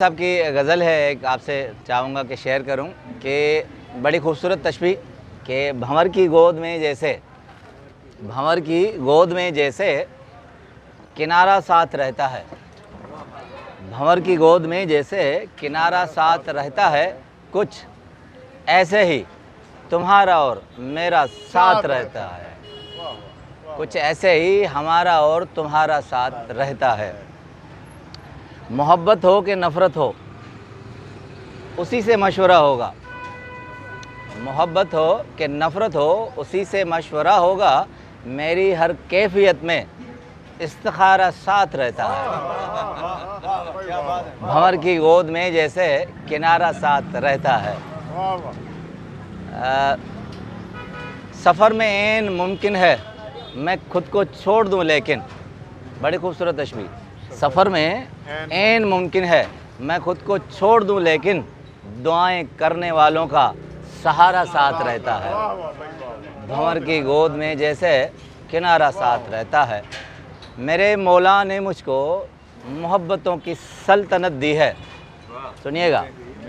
साहब की गज़ल है, एक आपसे चाहूँगा कि शेयर करूँ कि बड़ी खूबसूरत तशबीह कि भंवर की गोद में जैसे किनारा साथ रहता है। भंवर की गोद में जैसे किनारा साथ रहता है, कुछ ऐसे ही तुम्हारा और मेरा साथ रहता है। कुछ ऐसे ही हमारा और तुम्हारा साथ रहता है। मोहब्बत हो कि नफ़रत हो, उसी से मशवरा होगा। मोहब्बत हो कि नफ़रत हो, उसी से मशवरा होगा। मेरी हर कैफियत में इस्तिखारा साथ रहता है। भंवर की गोद में जैसे किनारा साथ रहता है। सफ़र में ऐन मुमकिन है मैं खुद को छोड़ दूं, लेकिन बड़ी खूबसूरत तशबीह। सफ़र में ऐन मुमकिन है मैं खुद को छोड़ दूं, लेकिन दुआएं करने वालों का सहारा साथ रहता है। भंवर की गोद में जैसे किनारा साथ रहता है। मेरे मौला ने मुझको मोहब्बतों की सल्तनत दी है। सुनिएगा,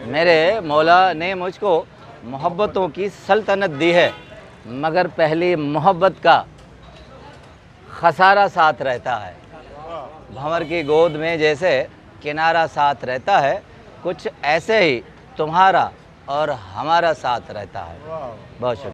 मेरे मौला ने मुझको मोहब्बतों की सल्तनत दी है, मगर पहली मोहब्बत का खसारा साथ रहता है। भंवर की गोद में जैसे किनारा साथ रहता है, कुछ ऐसे ही तुम्हारा और हमारा साथ रहता है। बहुत शुक्रिया।